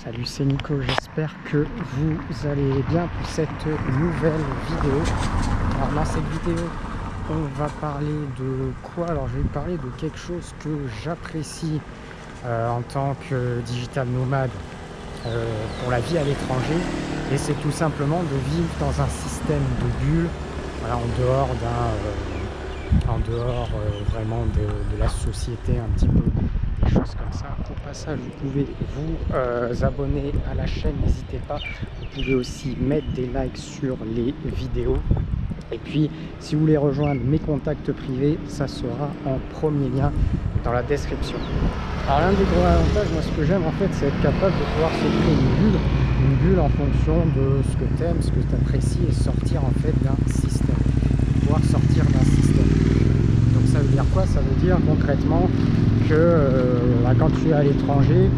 Salut, c'est Nico, j'espère que vous allez bien pour cette nouvelle vidéo. Alors dans cette vidéo, on va parler de quoi? Alors je vais parler de quelque chose que j'apprécie en tant que digital nomade pour la vie à l'étranger. Et c'est tout simplement de vivre dans un système de bulles, voilà, en dehors vraiment de la société un petit peu. Choses comme ça. Au passage, vous pouvez vous abonner à la chaîne, n'hésitez pas. Vous pouvez aussi mettre des likes sur les vidéos. Et puis, si vous voulez rejoindre mes contacts privés, ça sera en premier lien dans la description. Alors, l'un des gros avantages, moi, ce que j'aime en fait, c'est être capable de pouvoir se créer une bulle en fonction de ce que tu aimes, ce que tu apprécies, et sortir en fait d'un système. Pouvoir sortir d'un système. Donc, ça veut dire quoi? Ça veut dire concrètement que quand tu es à l'étranger,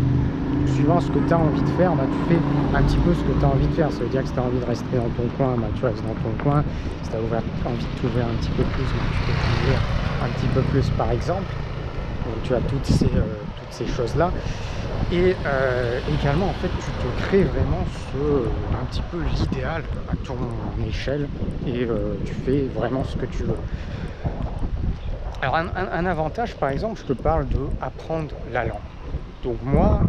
suivant ce que tu as envie de faire, tu fais un petit peu ce que tu as envie de faire. Ça veut dire que si tu as envie de rester dans ton coin, tu restes dans ton coin. Si tu as envie de t'ouvrir un petit peu plus, tu peux t'ouvrir un petit peu plus par exemple. Donc tu as toutes ces choses-là. Et également, en fait, tu te crées vraiment un petit peu l'idéal à ton échelle et tu fais vraiment ce que tu veux. Alors un avantage, par exemple, je te parle de apprendre la langue. Donc moi,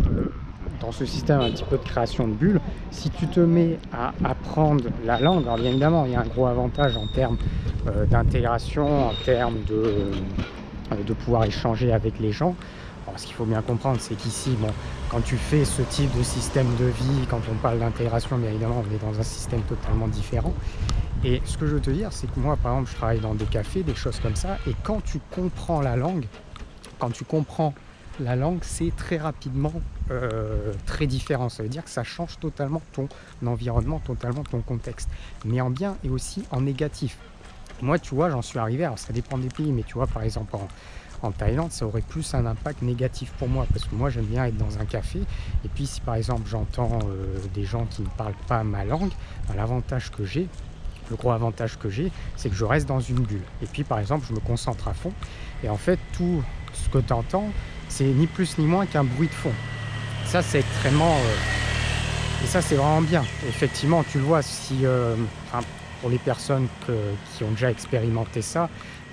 dans ce système un petit peu de création de bulles, si tu te mets à apprendre la langue, alors bien évidemment, il y a un gros avantage en termes d'intégration, en termes de pouvoir échanger avec les gens. Alors, ce qu'il faut bien comprendre, c'est qu'ici, quand tu fais ce type de système de vie, quand on parle d'intégration, bien évidemment, on est dans un système totalement différent. Et ce que je veux te dire, c'est que moi, par exemple, je travaille dans des cafés, des choses comme ça, et quand tu comprends la langue, c'est très rapidement très différent. Ça veut dire que ça change totalement ton environnement, totalement ton contexte, mais en bien et aussi en négatif. Moi, tu vois, j'en suis arrivé, alors ça dépend des pays, mais tu vois, par exemple, en Thaïlande, ça aurait plus un impact négatif pour moi, parce que moi, j'aime bien être dans un café, et puis si par exemple, j'entends des gens qui ne parlent pas ma langue, le gros avantage que j'ai, c'est que je reste dans une bulle. Et puis, par exemple, je me concentre à fond. Et en fait, tout ce que tu entends, c'est ni plus ni moins qu'un bruit de fond. Ça, c'est extrêmement... Et ça, c'est vraiment bien. Effectivement, tu le vois, pour les personnes qui ont déjà expérimenté ça,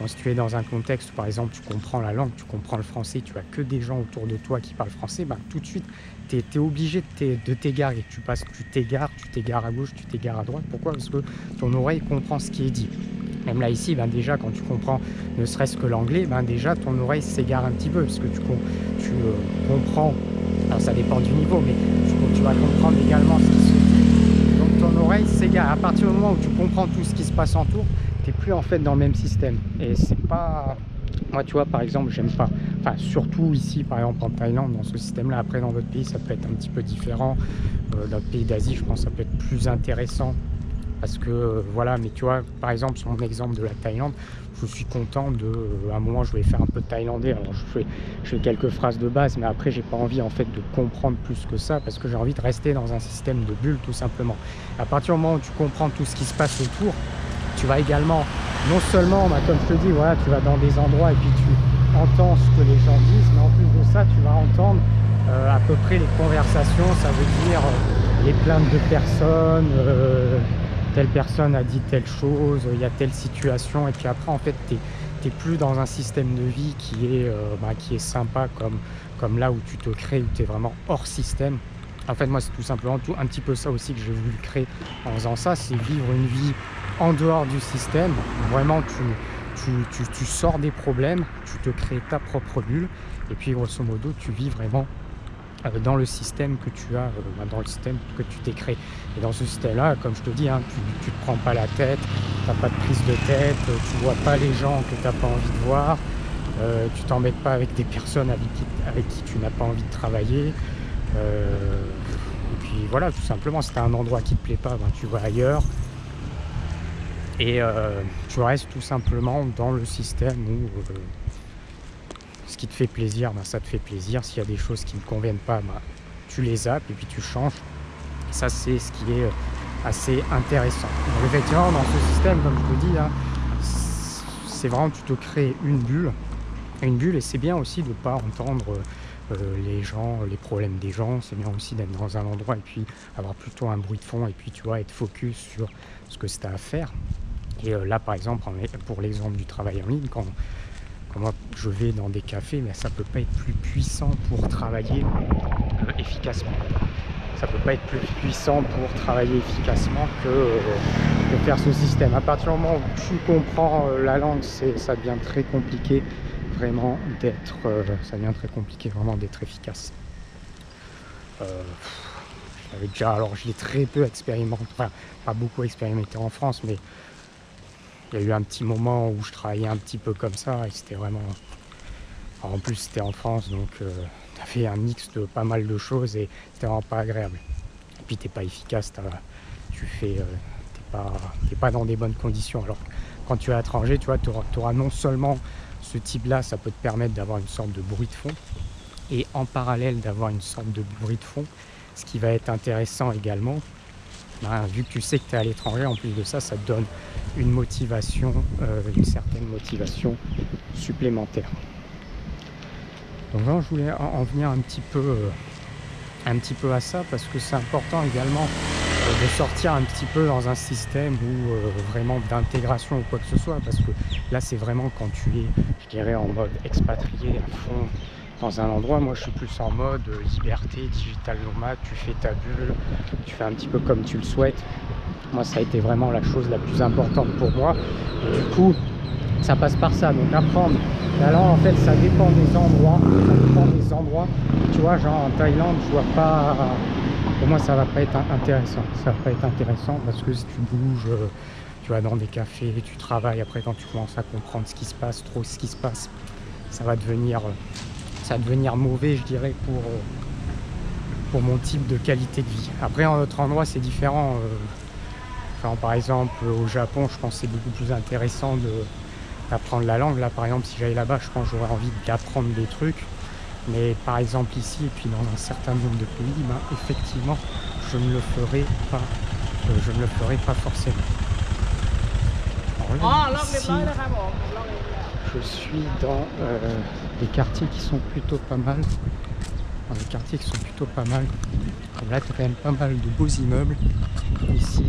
si tu es dans un contexte où, par exemple, tu comprends la langue, tu comprends le français, tu as que des gens autour de toi qui parlent français, tout de suite, tu es obligé de t'égarer. Tu t'égares à gauche, tu t'égares à droite. Pourquoi? Parce que ton oreille comprend ce qui est dit. Même là, ici, déjà, quand tu comprends ne serait-ce que l'anglais, déjà, ton oreille s'égare un petit peu, parce que tu comprends, alors ça dépend du niveau, mais tu vas comprendre également ce qui se dit. Donc, ton oreille s'égare. À partir du moment où tu comprends tout ce qui se passe autour, tu n'es plus en fait dans le même système. Et c'est pas... Moi, tu vois, par exemple, j'aime pas. Enfin, surtout ici, par exemple, en Thaïlande, dans ce système-là. Après, dans d'autres pays, ça peut être un petit peu différent. Dans d'autres pays d'Asie, je pense que ça peut être plus intéressant. Parce que, voilà, mais tu vois, par exemple, sur mon exemple de la Thaïlande, je suis content à un moment, je voulais faire un peu de thaïlandais. Alors, je fais quelques phrases de base, mais après, j'ai pas envie, en fait, de comprendre plus que ça, parce que j'ai envie de rester dans un système de bulles, tout simplement. À partir du moment où tu comprends tout ce qui se passe autour, tu vas également, non seulement, comme je te dis, voilà, tu vas dans des endroits et puis tu entends ce que les gens disent, mais en plus de ça, tu vas entendre à peu près les conversations, ça veut dire les plaintes de personnes, telle personne a dit telle chose, il y a telle situation, et puis après, en fait, t'es plus dans un système de vie qui est sympa, comme là où tu te crées, où tu es vraiment hors système. En fait, moi, c'est tout simplement un petit peu ça aussi que j'ai voulu créer en faisant ça, c'est vivre une vie en dehors du système. Vraiment, tu sors des problèmes, tu te crées ta propre bulle, et puis grosso modo, tu vis vraiment dans le système que tu as, dans le système que tu t'es créé. Et dans ce système-là, comme je te dis, tu te prends pas la tête, tu n'as pas de prise de tête, tu vois pas les gens que tu n'as pas envie de voir, tu t'embêtes pas avec des personnes avec qui tu n'as pas envie de travailler. Et puis voilà, tout simplement, si tu as un endroit qui te plaît pas, tu vas ailleurs. Et tu restes tout simplement dans le système où ce qui te fait plaisir, ça te fait plaisir. S'il y a des choses qui ne conviennent pas, tu les zappes et puis tu changes. Ça, c'est ce qui est assez intéressant. Donc, effectivement, dans ce système, comme je te dis, c'est vraiment, tu te crées une bulle, et c'est bien aussi de ne pas entendre les gens, les problèmes des gens. C'est bien aussi d'être dans un endroit et puis avoir plutôt un bruit de fond et puis tu vois être focus sur ce que tu as à faire. Et là par exemple pour l'exemple du travail en ligne, quand moi je vais dans des cafés, mais ça peut pas être plus puissant pour travailler efficacement. Ça peut pas être plus puissant pour travailler efficacement que faire ce système. À partir du moment où tu comprends la langue, ça devient très compliqué vraiment d'être efficace. J'avais déjà, alors je l'ai très peu expérimenté, enfin pas beaucoup expérimenté en France, mais il y a eu un petit moment où je travaillais un petit peu comme ça et c'était vraiment... Alors en plus c'était en France, donc tu as fait un mix de pas mal de choses et c'était vraiment pas agréable. Et puis t'es pas efficace, t'es pas dans des bonnes conditions. Alors quand tu es à l'étranger, tu vois, tu auras non seulement ce type là, ça peut te permettre d'avoir une sorte de bruit de fond, et en parallèle d'avoir une sorte de bruit de fond, ce qui va être intéressant également, vu que tu sais que tu es à l'étranger, en plus de ça, ça te donne une motivation, une certaine motivation supplémentaire. Donc là, je voulais en venir un petit peu à ça, parce que c'est important également de sortir un petit peu dans un système où vraiment d'intégration ou quoi que ce soit, parce que là c'est vraiment quand tu es, je dirais, en mode expatrié à fond dans un endroit. Moi je suis plus en mode liberté, digital nomade, tu fais ta bulle, tu fais un petit peu comme tu le souhaites. Moi ça a été vraiment la chose la plus importante pour moi, et du coup ça passe par ça. Donc apprendre la langue, en fait ça dépend des endroits, tu vois, genre en Thaïlande je vois pas, pour moi ça va pas être intéressant, parce que si tu bouges, tu vas dans des cafés, tu travailles, après quand tu commences à comprendre ce qui se passe, ça va devenir mauvais, je dirais, pour mon type de qualité de vie. Après en autre endroit c'est différent, par exemple au Japon je pense que c'est beaucoup plus intéressant d'apprendre la langue. Là par exemple si j'allais là-bas, je pense que j'aurais envie d'apprendre des trucs. Mais par exemple ici et puis dans un certain nombre de pays, effectivement, je ne le ferai pas forcément. Alors là, ici, je suis dans des quartiers qui sont plutôt pas mal. Donc là, tu as quand même pas mal de beaux immeubles. Ici,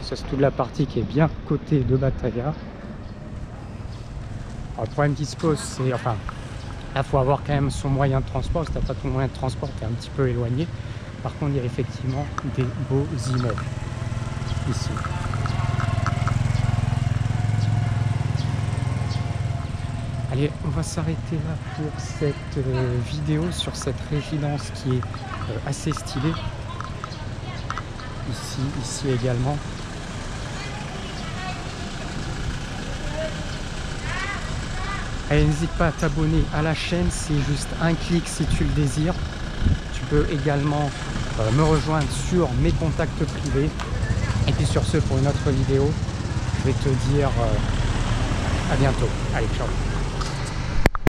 ça c'est toute la partie qui est bien côté de Pattaya. Alors, le problème qui se pose, c'est, là, il faut avoir quand même son moyen de transport. Si tu n'as pas ton moyen de transport, tu es un petit peu éloigné. Par contre, il y a effectivement des beaux immeubles ici. Allez, on va s'arrêter là pour cette vidéo sur cette résidence qui est assez stylée. Ici également. Allez, n'hésite pas à t'abonner à la chaîne, c'est juste un clic si tu le désires. Tu peux également me rejoindre sur mes contacts privés. Et puis sur ce, pour une autre vidéo, je vais te dire à bientôt. Allez, ciao.